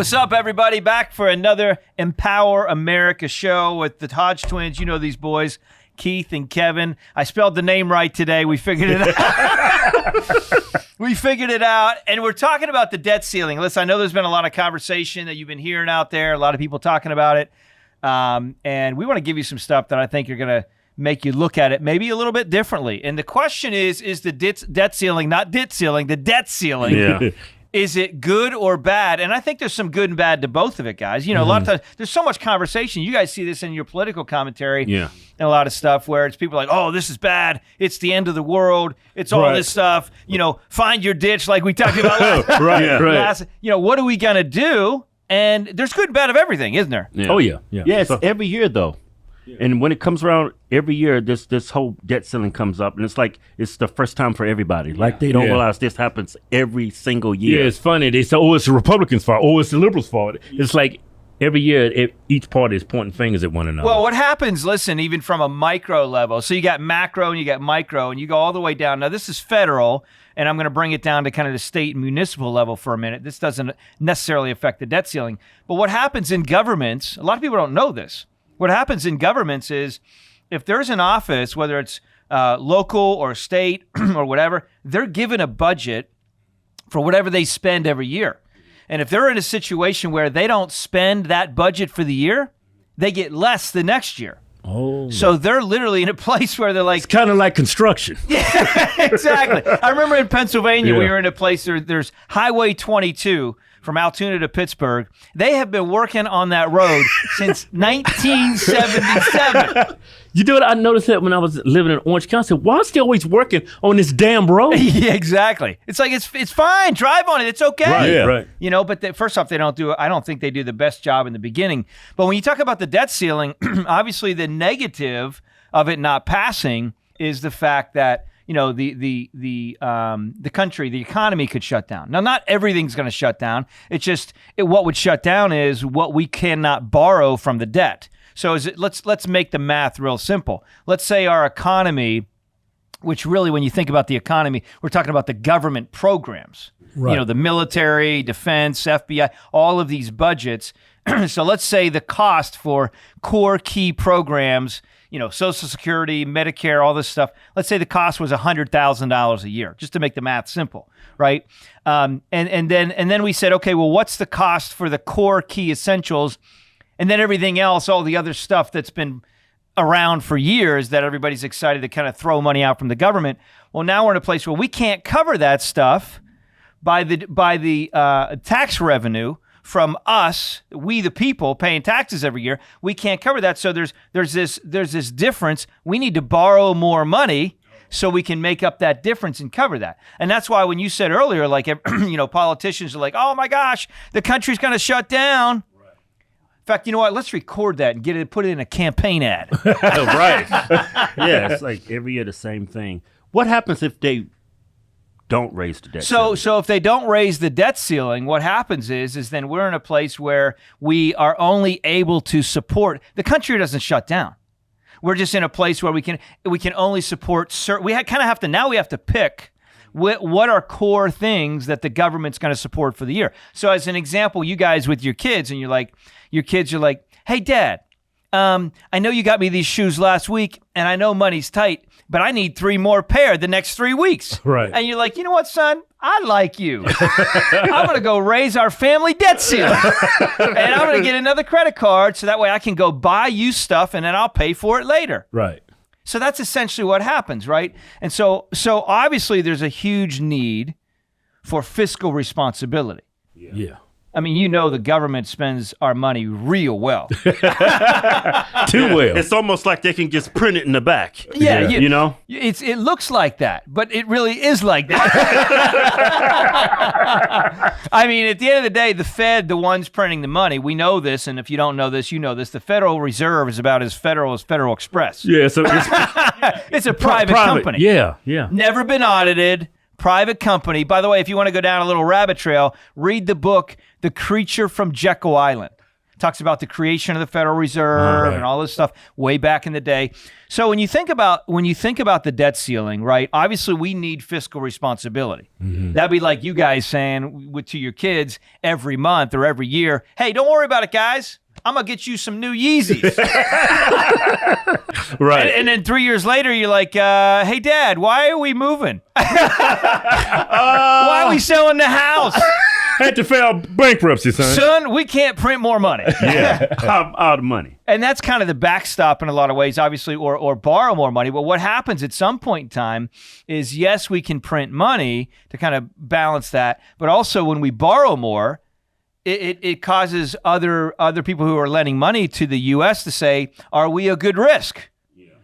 What's up, everybody? Back for another Empower America show with the Hodge twins. You know these boys, Keith and Kevin. I spelled the name right today. We figured it out. And we're talking about the debt ceiling. Listen, I know there's been a lot of conversation that you've been hearing out there, a lot of people talking about it. And we want to give you some stuff that I think you're going to make you look at it maybe a little bit differently. And the question is the debt ceiling, not debt ceiling, the debt ceiling. Yeah. Is it good or bad? And I think there's some good and bad to both of it, guys. You know, a lot of times there's so much conversation. You guys see this in your political commentary and a lot of stuff where it's people like, oh, this is bad. It's the end of the world. It's all this stuff. You know, find your ditch like we talked about last. You know, what are we going to do? And there's good and bad of everything, isn't there? Yeah. Oh, yeah. Yes, every year, though. Yeah. And when it comes around every year, this whole debt ceiling comes up, and it's like it's the first time for everybody. Yeah. Like they don't realize this happens every single year. Yeah, it's funny. They say, oh, it's the Republicans' fault. Oh, it's the liberals' fault. It's like every year, each party is pointing fingers at one another. Well, what happens, listen, even from a micro level, so you got macro and you got micro, and you go all the way down. Now, this is federal, and I'm going to bring it down to kind of the state and municipal level for a minute. This doesn't necessarily affect the debt ceiling. But what happens in governments, a lot of people don't know this. What happens in governments is if there's an office, whether it's local or state or whatever, they're given a budget for whatever they spend every year. And if they're in a situation where they don't spend that budget for the year, they get less the next year. Oh. So they're literally in a place where they're like... It's kind of like construction. Yeah, exactly. I remember in Pennsylvania, we were in a place, there's Highway 22 from Altoona to Pittsburgh. They have been working on that road since 1977. You know what? I noticed that when I was living in Orange County. I said, why is they always working on this damn road? Yeah, exactly. It's like, it's fine. Drive on it. It's okay. Right, yeah. Right. You know, but first off, I don't think they do the best job in the beginning. But when you talk about the debt ceiling, obviously the negative of it not passing is the fact that, you know, the country, the economy could shut down. Now, not everything's going to shut down. It's just what would shut down is what we cannot borrow from the debt. So let's make the math real simple. Let's say our economy, which really, when you think about the economy, we're talking about the government programs. Right. You know, the military, defense, FBI, all of these budgets. So let's say the cost for core key programs, you know, Social Security, Medicare, all this stuff. Let's say the cost was $100,000 a year, just to make the math simple, right? And then we said, okay, well, what's the cost for the core key essentials, and then everything else, all the other stuff that's been around for years that everybody's excited to kind of throw money out from the government. Well, now we're in a place where we can't cover that stuff by the tax revenue from us, we the people paying taxes every year. We can't cover that. So there's this difference. We need to borrow more money so we can make up that difference and cover that. And that's why when you said earlier, like, you know, politicians are like, oh my gosh, the country's going to shut down. Right. In fact, you know what? Let's record that and put it in a campaign ad. Right. Yeah, it's like every year the same thing. What happens if they don't raise the debt ceiling? So if they don't raise the debt ceiling, what happens is then we're in a place where we are only able to support. The country doesn't shut down. We're just in a place where we can only support certain. We kind of have to now. We have to pick what are core things that the government's going to support for the year. So as an example, you guys with your kids, and your kids are like, hey, Dad, I know you got me these shoes last week, and I know money's tight, but I need 3 more pair the next 3 weeks. Right. And you're like, you know what, son? I like you. I'm going to go raise our family debt ceiling. And I'm going to get another credit card so that way I can go buy you stuff and then I'll pay for it later. Right. So that's essentially what happens, right? And so obviously there's a huge need for fiscal responsibility. Yeah. I mean, you know the government spends our money real well. Too well. It's almost like they can just print it in the back. Yeah. You know? It looks like that, but it really is like that. I mean, at the end of the day, the Fed, the ones printing the money, we know this, and if you don't know this, you know this. The Federal Reserve is about as federal as Federal Express. Yeah, so it's a private company. Yeah. Never been audited. Private company. By the way, if you want to go down a little rabbit trail, read the book, The Creature from Jekyll Island. talks about the creation of the Federal Reserve and all this stuff way back in the day. So when you think about the debt ceiling, right? Obviously, we need fiscal responsibility. That'd be like you guys saying to your kids every month or every year, "Hey, don't worry about it, guys. I'm going to get you some new Yeezys." Right. And then 3 years later, you're like, "Hey, Dad, why are we moving? Why are we selling the house? Had to file bankruptcy, son. Son, we can't print more money." Yeah, I'm out of money. And that's kind of the backstop in a lot of ways, obviously, or borrow more money. But what happens at some point in time is, yes, we can print money to kind of balance that. But also when we borrow more, it causes other people who are lending money to the U.S. to say, are we a good risk?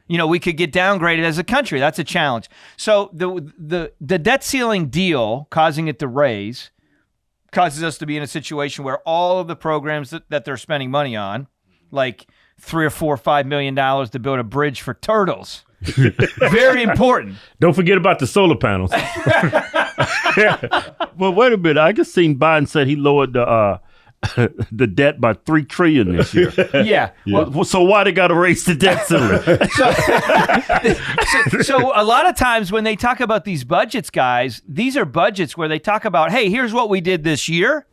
We could get downgraded as a country. That's a challenge. So the debt ceiling deal, causing it to raise, causes us to be in a situation where all of the programs that they're spending money on, like $3 or $4 or $5 million to build a bridge for turtles, very important. Don't forget about the solar panels. Well, wait a minute. I just seen Biden said he lowered the debt by $3 trillion this year. Yeah. Well, so why they got to raise the debt ceiling? So a lot of times when they talk about these budgets, guys, these are budgets where they talk about, hey, here's what we did this year,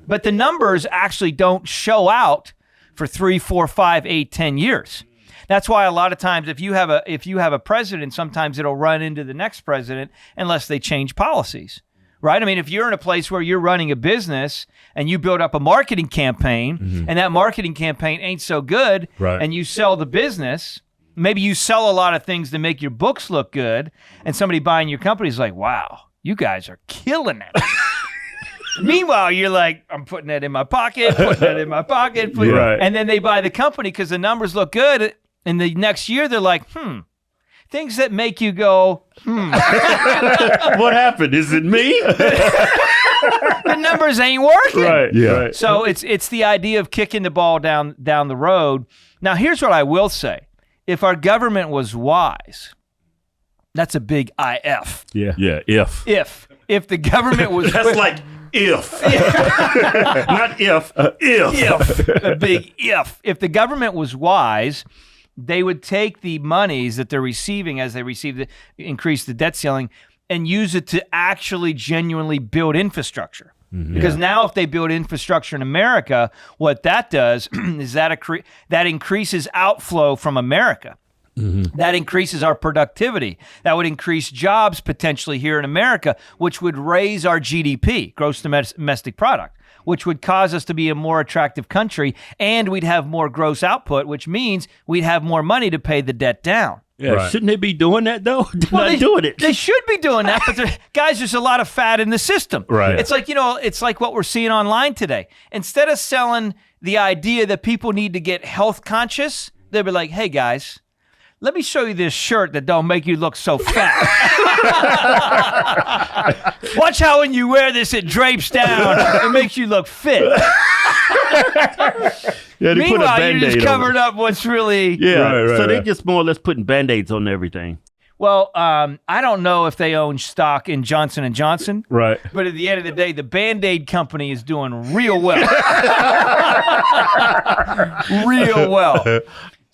but the numbers actually don't show out for 3, 4, 5, 8, 10 years. That's why a lot of times if you have a president, sometimes it'll run into the next president unless they change policies. Right? I mean, if you're in a place where you're running a business and you build up a marketing campaign and that marketing campaign ain't so good and you sell the business, maybe you sell a lot of things to make your books look good and somebody buying your company is like, wow, you guys are killing it. Meanwhile, you're like, I'm putting that in my pocket, and then they buy the company because the numbers look good. And the next year they're like, things that make you go, What happened? Is it me? the numbers ain't working. Right. Yeah. Right. So it's the idea of kicking the ball down the road. Now, here's what I will say. If our government was wise, that's a big IF. Yeah. Yeah. If the government was That's like if. Not if. a big if. If the government was wise, they would take the monies that they're receiving as they increase the debt ceiling and use it to actually genuinely build infrastructure. Because now if they build infrastructure in America, what that does is that increases outflow from America. That increases our productivity. That would increase jobs potentially here in America, which would raise our GDP, gross domestic product, which would cause us to be a more attractive country, and we'd have more gross output, which means we'd have more money to pay the debt down. Yeah, Right. Shouldn't they be doing that, though? They're Well, not doing it. They should be doing that, but guys, there's a lot of fat in the system. Right. It's like, it's like what we're seeing online today. Instead of selling the idea that people need to get health conscious, they'll be like, hey, guys, let me show you this shirt that don't make you look so fat. Watch how when you wear this, it drapes down. It makes you look fit. Yeah, they put a Meanwhile, you're Band-Aid just on covered it. up what's really... Yeah, Right, so they right. just more or less putting Band-Aids on everything. Well, I don't know if they own stock in Johnson & Johnson. Right. But at the end of the day, the Band-Aid company is doing real well. Real well.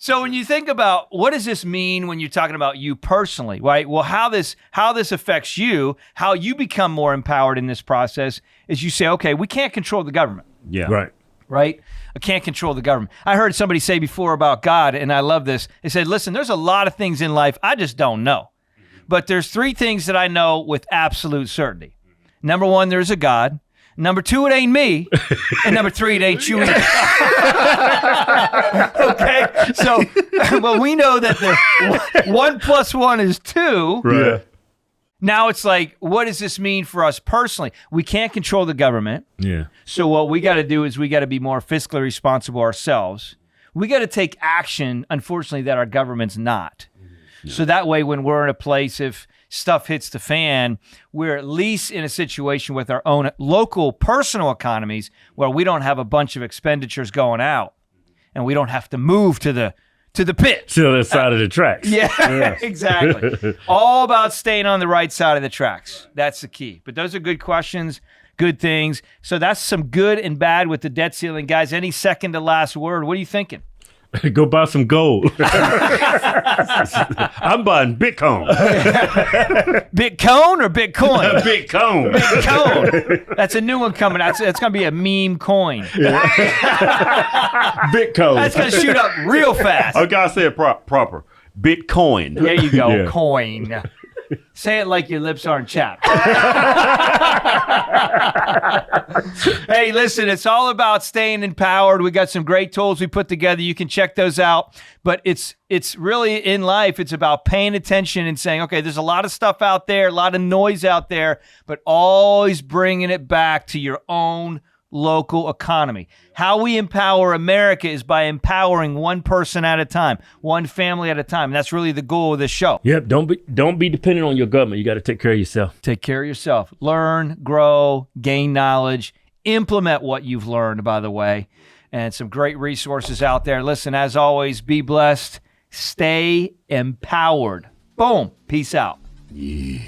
So when you think about what does this mean when you're talking about you personally, right? Well, how this affects you, how you become more empowered in this process is you say, okay, we can't control the government, Yeah. Right. I can't control the government. I heard somebody say before about God, and I love this. They said, listen, there's a lot of things in life I just don't know. But there's 3 things that I know with absolute certainty. Number 1, there's a God. Number 2, it ain't me. And number 3, it ain't you either. Okay? So, well, we know that the 1 + 1 is 2. Right. Yeah. Now it's like, what does this mean for us personally? We can't control the government. Yeah. So what we got to do is we got to be more fiscally responsible ourselves. We got to take action, unfortunately, that our government's not. Yeah. So that way, when we're in a place, if stuff hits the fan, we're at least in a situation with our own local personal economies where we don't have a bunch of expenditures going out and we don't have to move to the to the pit. To the side of the tracks. Yeah, exactly. All about staying on the right side of the tracks. That's the key. But those are good questions, good things. So that's some good and bad with the debt ceiling. Guys, any second to last word? What are you thinking? Go buy some gold. I'm buying Bitcoin. Bitcoin or Bitcoin? Bitcoin. Bitcoin. That's a new one coming. That's going to be a meme coin. Bitcoin. That's going to shoot up real fast. I gotta say it proper. Bitcoin. There you go. Yeah. Coin. Say it like your lips aren't chapped. Hey, listen, it's all about staying empowered. We got some great tools we put together. You can check those out. But it's really in life, it's about paying attention and saying, okay, there's a lot of stuff out there, a lot of noise out there, but always bringing it back to your own local economy. How we empower America is by empowering one person at a time, one family at a time. And that's really the goal of this show. Yep. Don't be dependent on your government. You got to take care of yourself. Take care of yourself. Learn, grow, gain knowledge, implement what you've learned, by the way, and some great resources out there. Listen, as always, be blessed. Stay empowered. Boom. Peace out. Yeah.